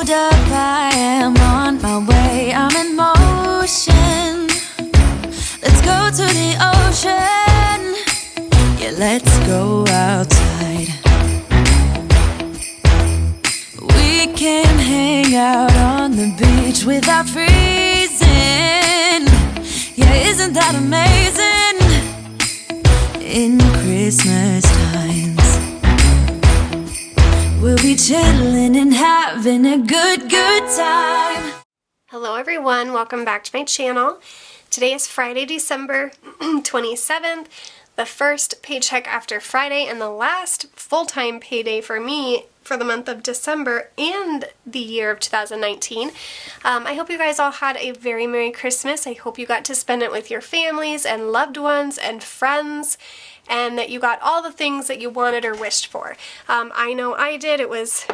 hold up, I am on my way, I'm in motion. Let's go to the ocean, yeah, let's go outside. We can hang out on the beach without freezing. Yeah, isn't that amazing? In Christmas times, we'll be chilling and having a good time. Hello everyone, welcome back to my channel. Today is Friday, December 27th, the first paycheck after Friday and the last full-time payday for me for the month of December and the year of 2019. I hope you guys all had a very Merry Christmas. I hope you got to spend it with your families and loved ones and friends, and that you got all the things that you wanted or wished for. I know I did. It was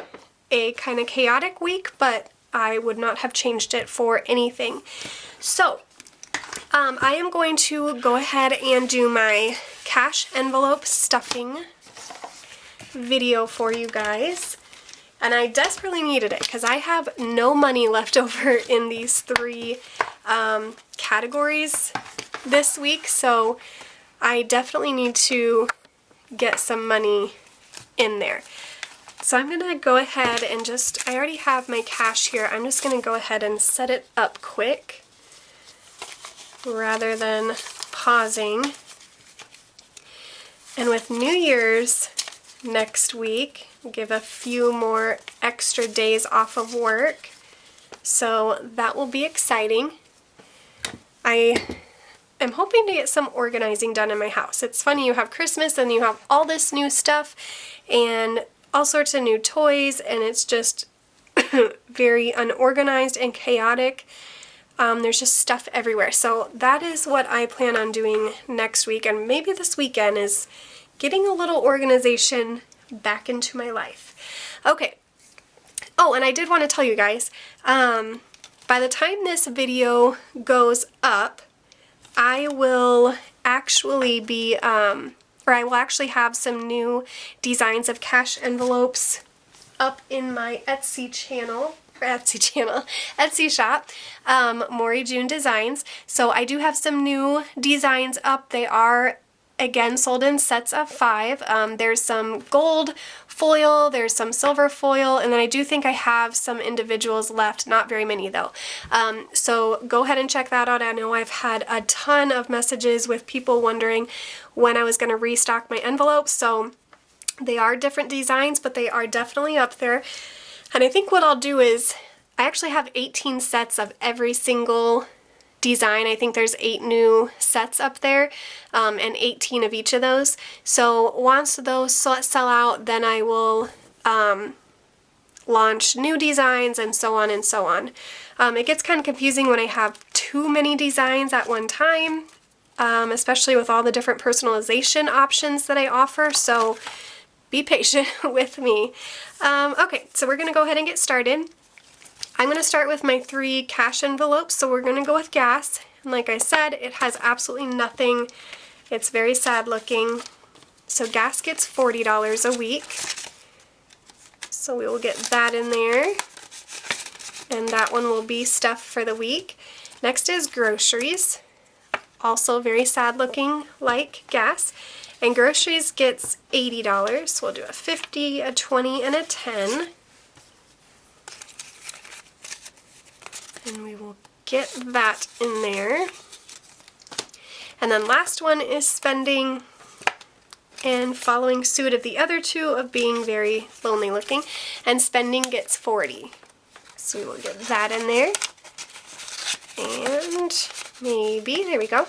a kind of chaotic week, but I would not have changed it for anything. So, I am going to go ahead and do my cash envelope stuffing video for you guys, and I desperately needed it because I have no money left over in these three categories this week, so I definitely need to get some money in there. So I'm gonna go ahead and I already have my cash here, I'm just gonna go ahead and set it up quick rather than pausing. And with New Year's next week, give a few more extra days off of work, so that will be exciting. I am hoping to get some organizing done in my house. It's funny, you have Christmas and you have all this new stuff and all sorts of new toys, and it's just very unorganized and chaotic. There's just stuff everywhere. So that is what I plan on doing next week, and maybe this weekend, is getting a little organization back into my life. Okay. Oh, and I did want to tell you guys, by the time this video goes up, I will actually be, I will actually have some new designs of cash envelopes up in my Etsy shop, Morey June Designs. So I do have some new designs up. They are, again, sold in sets of 5. There's some gold foil, there's some silver foil, and then I do think I have some individuals left, not very many though. So go ahead and check that out. I know I've had a ton of messages with people wondering when I was going to restock my envelopes, so they are different designs, but they are definitely up there. And I think what I'll do is, I actually have 18 sets of every single design. I think there's 8 new sets up there, and 18 of each of those. So once those sell out, then I will launch new designs and so on and so on. It gets kind of confusing when I have too many designs at one time, especially with all the different personalization options that I offer, so be patient with me. Okay, so we're going to go ahead and get started. I'm going to start with my 3 cash envelopes, so we're going to go with gas. And like I said, it has absolutely nothing. It's very sad looking. So gas gets $40 a week. So we will get that in there. And that one will be stuff for the week. Next is groceries. Also very sad looking, like gas. And groceries gets $80. So we'll do a 50, a 20, and a 10. And we will get that in there. And then last one is spending, and following suit of the other two of being very lonely looking, and spending gets 40. So we will get that in there. And maybe, there we go.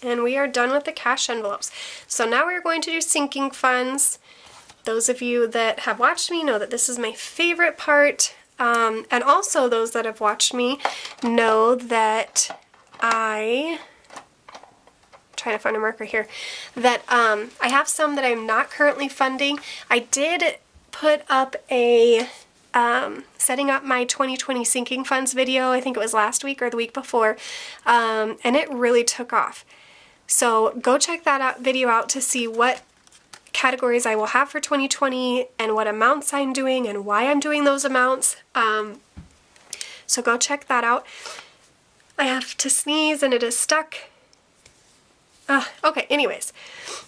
And we are done with the cash envelopes. So now we're going to do sinking funds. Those of you that have watched me know that this is my favorite part. And also those that have watched me know that I'm trying to find a marker here, that I have some that I'm not currently funding. I did put up a setting up my 2020 sinking funds video, I think it was last week or the week before, and it really took off. So go check that video out to see what categories I will have for 2020 and what amounts I'm doing and why I'm doing those amounts. So go check that out. I have to sneeze and it is stuck. Okay, anyways.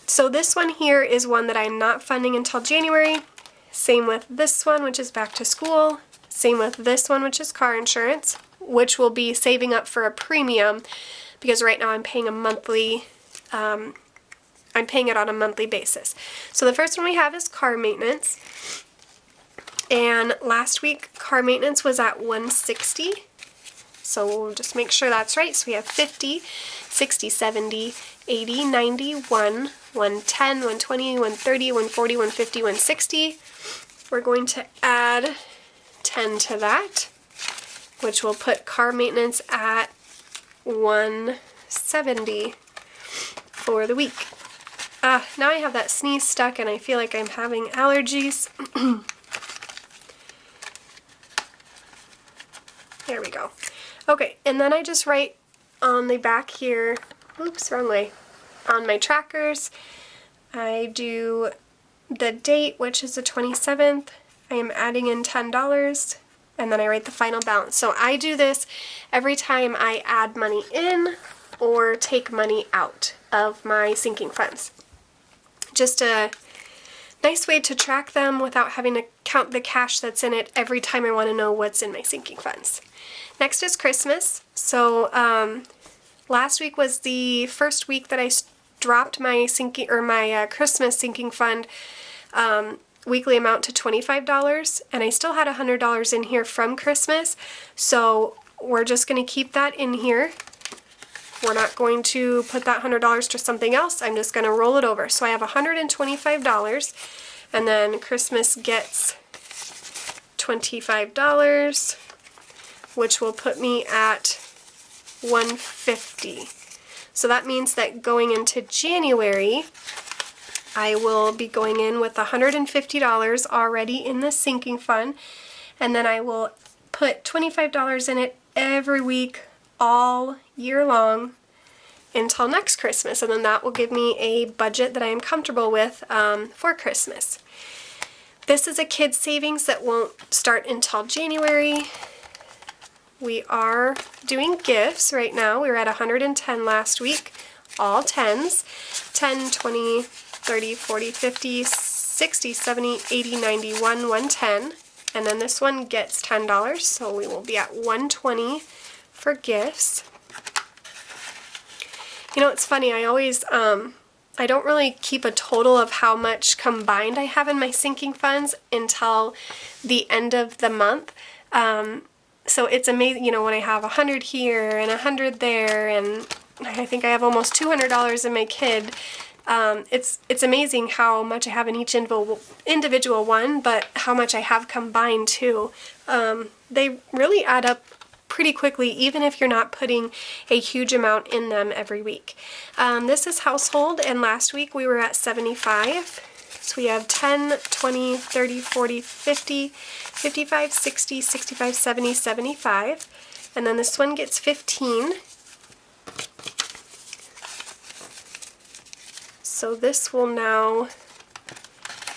So this one here is one that I'm not funding until January. Same with this one, which is back to school. Same with this one, which is car insurance, which will be saving up for a premium because right now I'm paying a monthly, I'm paying it on a monthly basis. So the first one we have is car maintenance. And last week, car maintenance was at $160. So we'll just make sure that's right. So we have 50, 60, 70, 80, 90, 1, 110, 120, 130, 140, 150, 160. We're going to add 10 to that, which will put car maintenance at 170 for the week. Now I have that sneeze stuck and I feel like I'm having allergies. There we go. Okay, and then I just write on the back here, oops, wrong way, on my trackers, I do the date, which is the 27th. I am adding in $10, and then I write the final balance. So I do this every time I add money in or take money out of my sinking funds. Just a nice way to track them without having to count the cash that's in it every time I want to know what's in my sinking funds. Next is Christmas. So last week was the first week that I dropped my Christmas sinking fund weekly amount to $25, and I still had $100 in here from Christmas. So we're just going to keep that in here. We're not going to put that $100 to something else. I'm just going to roll it over. So I have $125, and then Christmas gets $25, which will put me at $150. So that means that going into January, I will be going in with $150 already in the sinking fund, and then I will put $25 in it every week all year long until next Christmas, and then that will give me a budget that I am comfortable with for Christmas. This is a kid's savings that won't start until January. We are doing gifts right now. We were at 110 last week, all 10s. 10, 20, 30, 40, 50, 60, 70, 80, 90, 110. And then this one gets $10, so we will be at 120 for gifts. You know, it's funny, I always, I don't really keep a total of how much combined I have in my sinking funds until the end of the month. So it's amazing, you know, when I have 100 here and 100 there, and I think I have almost $200 in my kid. It's amazing how much I have in each individual one, but how much I have combined too. They really add up pretty quickly, even if you're not putting a huge amount in them every week. This is household, and last week we were at 75. So we have 10, 20, 30, 40, 50, 55, 60, 65, 70, 75. And then this one gets 15. So this will now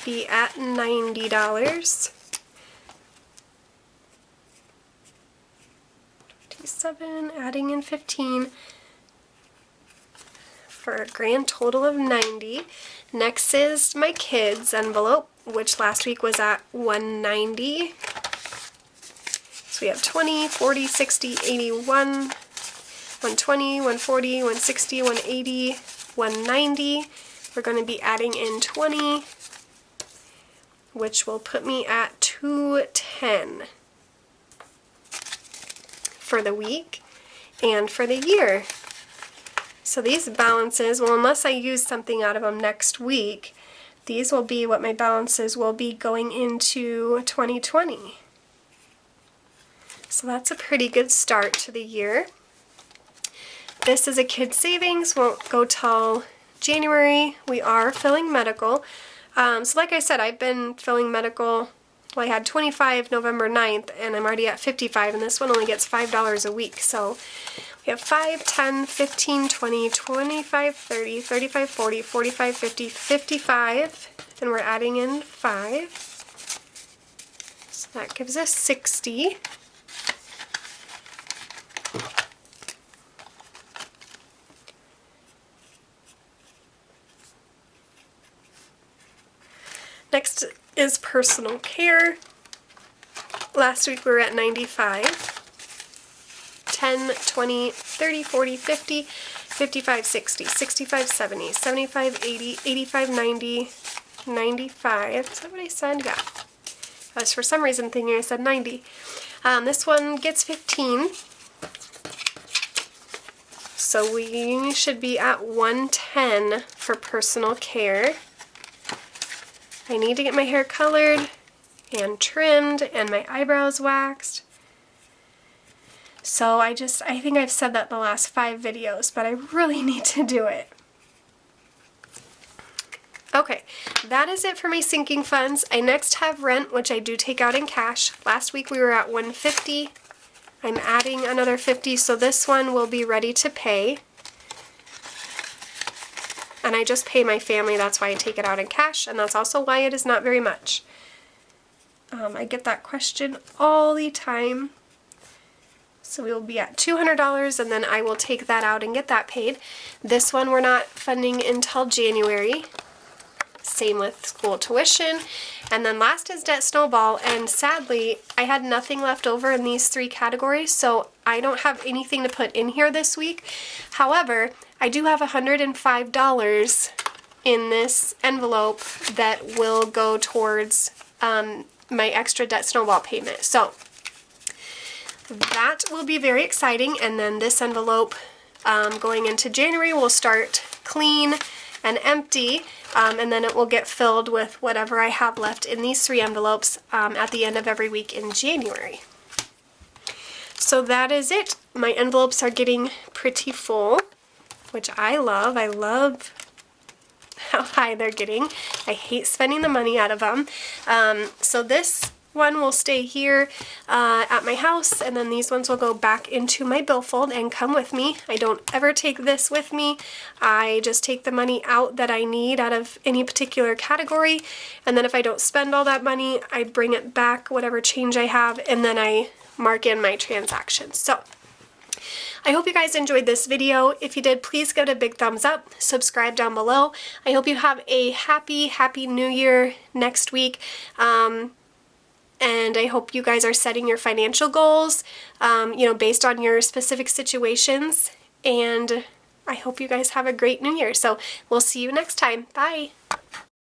be at $90. 27, adding in 15 for a grand total of 90. Next is my kids envelope, which last week was at 190. So we have 20, 40, 60, 81, 120, 140, 160, 180, 190. We're going to be adding in 20, which will put me at 210 for the week and for the year. So these balances, well, unless I use something out of them next week, these will be what my balances will be going into 2020. So that's a pretty good start to the year. This is a kid's savings, won't go till January. We are filling medical. So like I said, I've been filling medical. Well, I had 25 November 9th, and I'm already at 55, and this one only gets $5 a week. So we have 5, 10, 15, 20, 25, 30, 35, 40, 45, 50, 55. and we're adding in 5. So that gives us 60. Next is personal care. Last week we were at 95. 10, 20, 30, 40, 50, 55, 60, 65, 70, 75, 80, 85, 90, 95. Is that what I said? Yeah. I was for some reason thinking I said 90. This one gets 15. So we should be at 110 for personal care. I need to get my hair colored and trimmed and my eyebrows waxed. So I think I've said that in the last 5 videos, but I really need to do it. Okay, that is it for my sinking funds. I next have rent, which I do take out in cash. Last week we were at 150. I'm adding another 50, so this one will be ready to pay. And I just pay my family, that's why I take it out in cash, and that's also why it is not very much. I get that question all the time. So we will be at $200, and then I will take that out and get that paid. This one we're not funding until January. Same with school tuition. And then last is debt snowball, and sadly I had nothing left over in these 3 categories, so I don't have anything to put in here this week. However, I do have $105 in this envelope that will go towards my extra debt snowball payment. So that will be very exciting, and then this envelope going into January will start clean and empty, and then it will get filled with whatever I have left in these 3 envelopes at the end of every week in January. So that is it. My envelopes are getting pretty full, which I love. I love how high they're getting. I hate spending the money out of them. So this one will stay here at my house, and then these ones will go back into my billfold and come with me. I don't ever take this with me. I just take the money out that I need out of any particular category, and then if I don't spend all that money, I bring it back, whatever change I have, and then I mark in my transactions. So I hope you guys enjoyed this video. If you did, please give it a big thumbs up, subscribe down below. I hope you have a happy new year next week. And I hope you guys are setting your financial goals, based on your specific situations. And I hope you guys have a great new year. So we'll see you next time. Bye.